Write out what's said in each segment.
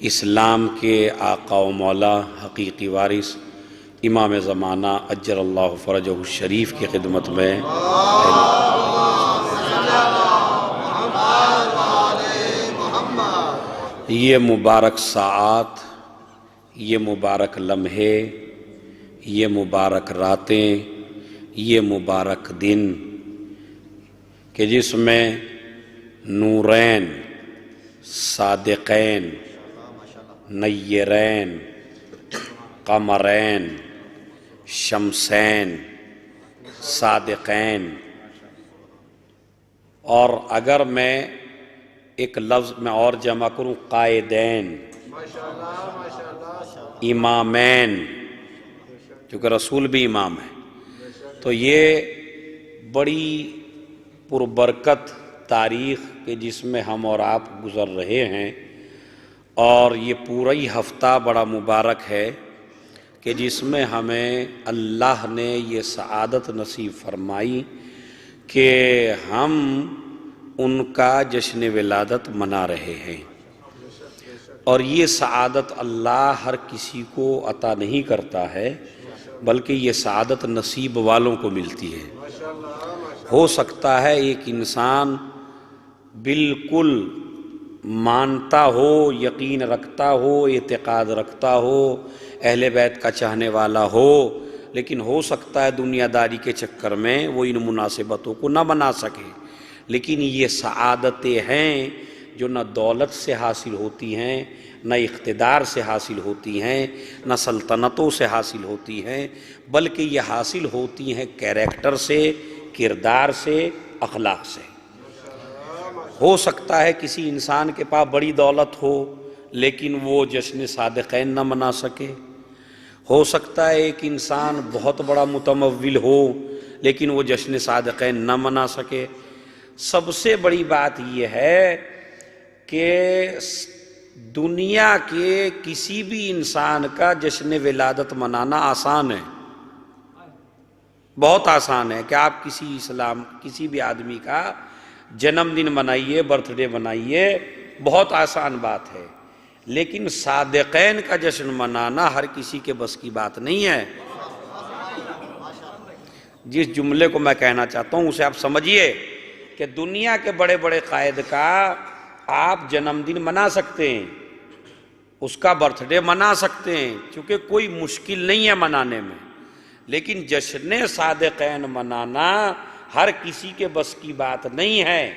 اسلام کے آقا و مولا حقیقی وارث امام زمانہ اجر اللہ فرجہ الشریف کی خدمت میں یہ مبارک ساعات، یہ مبارک لمحے، یہ مبارک راتیں، یہ مبارک دن کہ جس میں نورین، صادقین، نیرین، قمرین، شمسین، صادقین، اور اگر میں ایک لفظ میں اور جمع کروں قائدین، امامین، کیونکہ رسول بھی امام ہے، تو یہ بڑی پربرکت تاریخ کہ جس میں ہم اور آپ گزر رہے ہیں، اور یہ پورا ہی ہفتہ بڑا مبارک ہے کہ جس میں ہمیں اللہ نے یہ سعادت نصیب فرمائی کہ ہم ان کا جشن ولادت منا رہے ہیں، اور یہ سعادت اللہ ہر کسی کو عطا نہیں کرتا ہے، بلکہ یہ سعادت نصیب والوں کو ملتی ہے۔ ہو سکتا ہے ایک انسان بالکل مانتا ہو، یقین رکھتا ہو، اعتقاد رکھتا ہو، اہل بیت کا چاہنے والا ہو، لیکن ہو سکتا ہے دنیا داری کے چکر میں وہ ان مناسبتوں کو نہ بنا سکے۔ لیکن یہ سعادتیں ہیں جو نہ دولت سے حاصل ہوتی ہیں، نہ اقتدار سے حاصل ہوتی ہیں، نہ سلطنتوں سے حاصل ہوتی ہیں، بلکہ یہ حاصل ہوتی ہیں کیریکٹر سے، کردار سے، اخلاق سے۔ ہو سکتا ہے کسی انسان کے پاس بڑی دولت ہو لیکن وہ جشن صادقین نہ منا سکے، ہو سکتا ہے ایک انسان بہت بڑا متمول ہو لیکن وہ جشن صادقین نہ منا سکے۔ سب سے بڑی بات یہ ہے کہ دنیا کے کسی بھی انسان کا جشن ولادت منانا آسان ہے، بہت آسان ہے کہ آپ کسی بھی آدمی کا جنم دن منائیے، برتھ ڈے منائیے، بہت آسان بات ہے، لیکن صادقین کا جشن منانا ہر کسی کے بس کی بات نہیں ہے۔ جس جملے کو میں کہنا چاہتا ہوں اسے آپ سمجھیے کہ دنیا کے بڑے بڑے قائد کا آپ جنم دن منا سکتے ہیں، اس کا برتھ ڈے منا سکتے ہیں، چونکہ کوئی مشکل نہیں ہے منانے میں، لیکن جشن صادقین منانا ہر کسی کے بس کی بات نہیں ہے،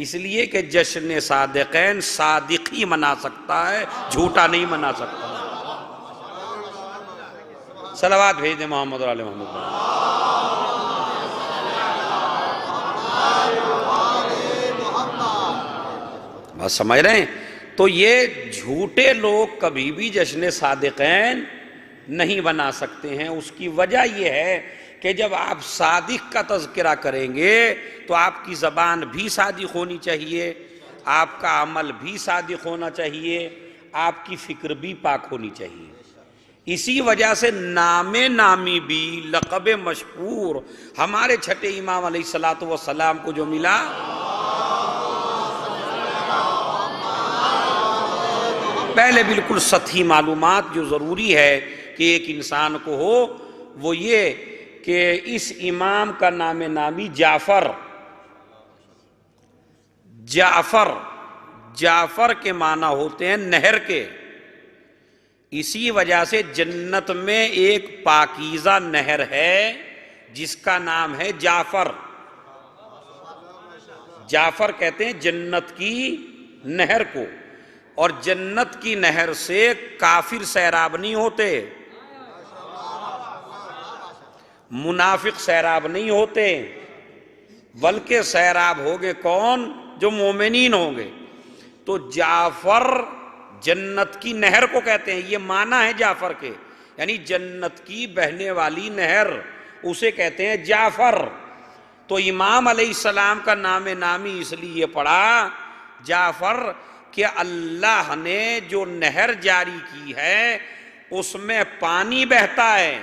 اس لیے کہ جشن صادقین صادق ہی منا سکتا ہے، جھوٹا نہیں منا سکتا۔ صلوات بھیج دیں محمد اور آل محمد۔ بات سمجھ رہے ہیں؟ تو یہ جھوٹے لوگ کبھی بھی جشن صادقین نہیں بنا سکتے ہیں۔ اس کی وجہ یہ ہے کہ جب آپ صادق کا تذکرہ کریں گے تو آپ کی زبان بھی صادق ہونی چاہیے، آپ کا عمل بھی صادق ہونا چاہیے، آپ کی فکر بھی پاک ہونی چاہیے۔ اسی وجہ سے نام نامی بھی، لقب مشہور ہمارے چھٹے امام علیہ السلام کو جو ملا، پہلے بالکل سطحی معلومات جو ضروری ہے کہ ایک انسان کو ہو وہ یہ کہ اس امام کا نام نامی جعفر کے معنی ہوتے ہیں نہر کے، اسی وجہ سے جنت میں ایک پاکیزہ نہر ہے جس کا نام ہے جعفر۔ جعفر کہتے ہیں جنت کی نہر کو، اور جنت کی نہر سے کافر سیراب نہیں ہوتے، منافق سیراب نہیں ہوتے، بلکہ سیراب ہوگے کون؟ جو مومنین ہوں گے۔ تو جعفر جنت کی نہر کو کہتے ہیں، یہ معنی ہے جعفر کے، یعنی جنت کی بہنے والی نہر، اسے کہتے ہیں جعفر۔ تو امام علیہ السلام کا نام نامی اس لیے پڑا جعفر کہ اللہ نے جو نہر جاری کی ہے اس میں پانی بہتا ہے،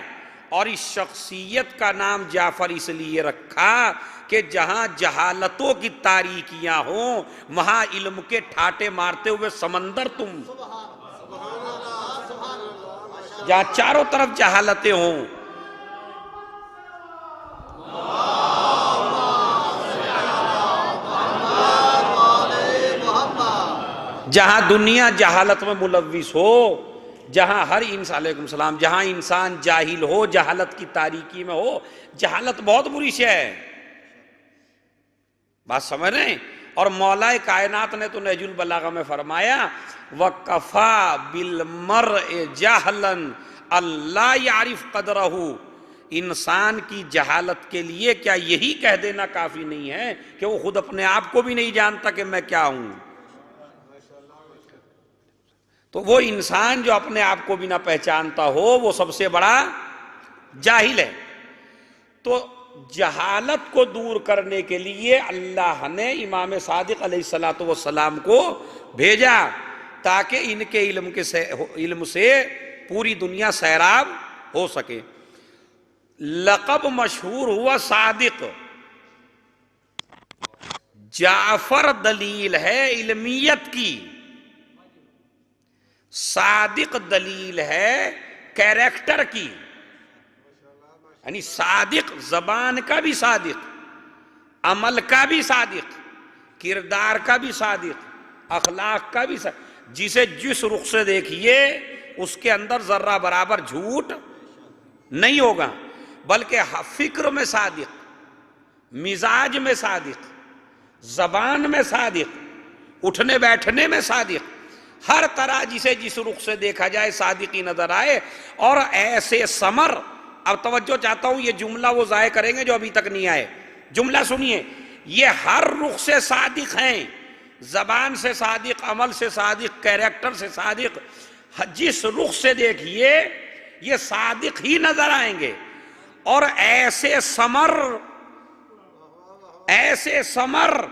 اور اس شخصیت کا نام جعفر اس لیے رکھا کہ جہاں جہالتوں کی تاریکیاں ہوں وہاں علم کے ٹھاٹے مارتے ہوئے سمندر تم جہاں چاروں طرف جہالتیں ہوں، جہاں دنیا جہالت میں ملوث ہو، جہاں ہر انسان، علیکم السلام، جہاں انسان جاہل ہو، جہالت کی تاریکی میں ہو۔ جہالت بہت بری شے ہے، بات سمجھ رہے ہیں؟ اور مولا کائنات نے تو نہج البلاغہ میں فرمایا وَقَفَا بِالْمَرْءِ جَهْلًا اللہ يعرف قدرہ، انسان کی جہالت کے لیے کیا یہی کہہ دینا کافی نہیں ہے کہ وہ خود اپنے آپ کو بھی نہیں جانتا کہ میں کیا ہوں؟ تو وہ انسان جو اپنے آپ کو بھی نہ پہچانتا ہو وہ سب سے بڑا جاہل ہے۔ تو جہالت کو دور کرنے کے لیے اللہ نے امام صادق علیہ السلام کو بھیجا تاکہ ان کے علم سے پوری دنیا سیراب ہو سکے۔ لقب مشہور ہوا صادق، جعفر دلیل ہے علمیت کی، صادق دلیل ہے کیریکٹر کی، یعنی صادق زبان کا بھی صادق، عمل کا بھی صادق، کردار کا بھی صادق، اخلاق کا بھی صادق، جسے جس رخ سے دیکھیے اس کے اندر ذرہ برابر جھوٹ نہیں ہوگا، بلکہ فکر میں صادق، مزاج میں صادق، زبان میں صادق، اٹھنے بیٹھنے میں صادق، ہر طرح جسے جس رخ سے دیکھا جائے صادقی نظر آئے۔ اور ایسے ثمر، اب توجہ چاہتا ہوں، یہ جملہ وہ ضائع کریں گے جو ابھی تک نہیں آئے، جملہ سنیے، یہ ہر رخ سے صادق ہیں، زبان سے صادق، عمل سے صادق، کیریکٹر سے صادق، جس رخ سے دیکھیے یہ صادق ہی نظر آئیں گے۔ اور ایسے ثمر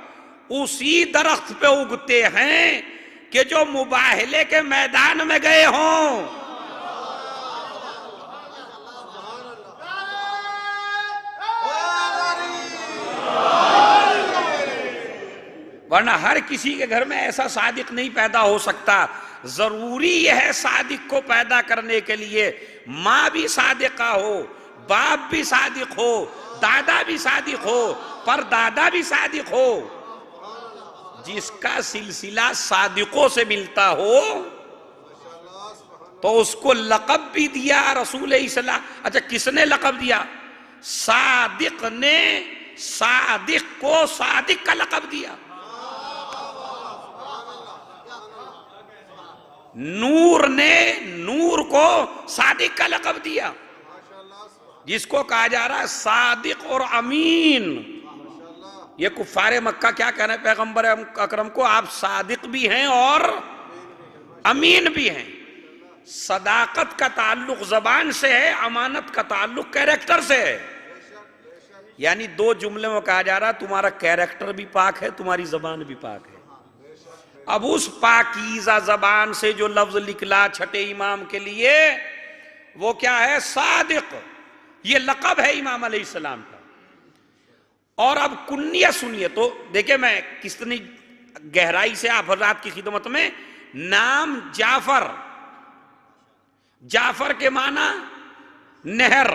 اسی درخت پہ اگتے ہیں کہ جو مباہلے کے میدان میں گئے ہوں۔ ورنہ ہر کسی کے گھر میں ایسا صادق نہیں پیدا ہو سکتا۔ ضروری یہ ہے صادق کو پیدا کرنے کے لیے ماں بھی صادقہ ہو، باپ بھی صادق ہو، دادا بھی صادق ہو، پر دادا بھی صادق ہو، جس کا سلسلہ صادقوں سے ملتا ہو تو اس کو لقب بھی دیا رسول اسلام۔ اچھا کس نے لقب دیا؟ صادق نے صادق کو صادق کا لقب دیا۔ نور نے نور کو صادق کا لقب دیا، جس کو کہا جا رہا ہے صادق اور امین۔ یہ کفار مکہ کیا کہہ رہے ہیں پیغمبر اکرم کو؟ آپ صادق بھی ہیں اور امین بھی ہیں۔ صداقت کا تعلق زبان سے ہے، امانت کا تعلق کیریکٹر سے ہے۔ یعنی دو جملے میں کہا جا رہا ہے تمہارا کیریکٹر بھی پاک ہے، تمہاری زبان بھی پاک ہے۔ اب اس پاکیزہ زبان سے جو لفظ نکلا چھٹے امام کے لیے وہ کیا ہے؟ صادق۔ یہ لقب ہے امام علیہ السلام کا۔ اور اب کنیت سنیے تو دیکھیں میں کتنی گہرائی سے آپ حضرات کی خدمت میں۔ نام جعفر، جعفر کے معنی نہر،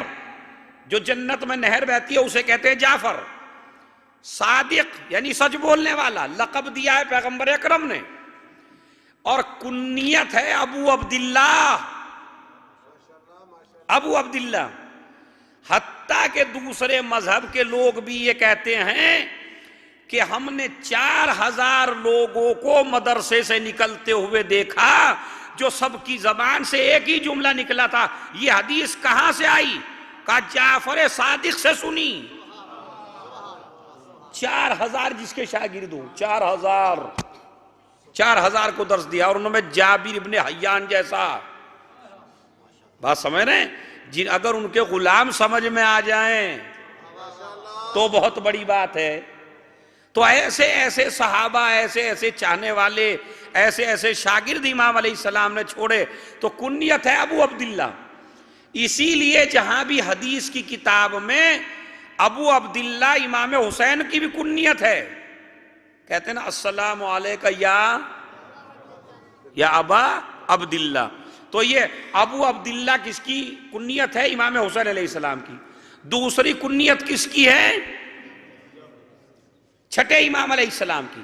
جو جنت میں نہر بہتی ہے اسے کہتے ہیں جعفر۔ صادق یعنی سچ بولنے والا، لقب دیا ہے پیغمبر اکرم نے۔ اور کنیت ہے ابو عبداللہ، ابو عبداللہ۔ حتیٰ کہ دوسرے مذہب کے لوگ بھی یہ کہتے ہیں کہ ہم نے 4000 لوگوں کو مدرسے سے نکلتے ہوئے دیکھا جو سب کی زبان سے ایک ہی جملہ نکلا تھا۔ یہ حدیث کہاں سے آئی؟ کہا جعفر صادق سے سنی۔ 4000 جس کے شاگرد ہوں، 4000 کو درس دیا، اور انہوں نے جابر ابن حیان جیسا، بات سمجھ رہے ہیں؟ جن اگر ان کے غلام سمجھ میں آ جائیں تو بہت بڑی بات ہے۔ تو ایسے ایسے صحابہ، ایسے ایسے چاہنے والے، ایسے ایسے شاگرد امام علیہ السلام نے چھوڑے، تو کنیت ہے ابو عبداللہ۔ اسی لیے جہاں بھی حدیث کی کتاب میں ابو عبداللہ امام حسین کی بھی کنیت ہے، کہتے ہیں نا السلام علیکہ یا ابا عبداللہ۔ تو یہ ابو عبداللہ کس کی کنیت ہے؟ امام حسین علیہ السلام کی. دوسری کنیت کس کی ہے؟ چھٹے امام علیہ السلام کی.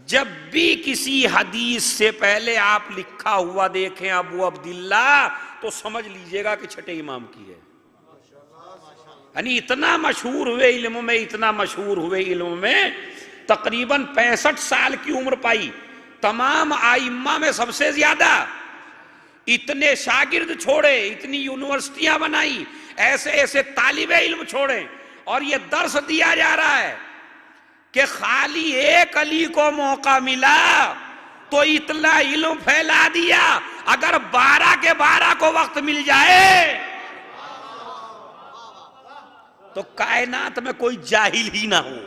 جب بھی کسی حدیث سے پہلے آپ لکھا ہوا دیکھیں ابو عبداللہ تو سمجھ لیجئے گا کہ چھٹے امام کی ہے. یعنی اتنا مشہور ہوئے علم میں، اتنا مشہور ہوئے علم میں، تقریباً 65 سال کی عمر پائی. تمام ائمہ میں سب سے زیادہ. اتنے شاگرد چھوڑے، اتنی یونیورسٹیاں بنائی، ایسے ایسے طالب علم چھوڑے، اور یہ درس دیا جا رہا ہے کہ خالی ایک علی کو موقع ملا تو اتنا علم پھیلا دیا. اگر 12 کے 12 کو وقت مل جائے تو کائنات میں کوئی جاہل ہی نہ ہو.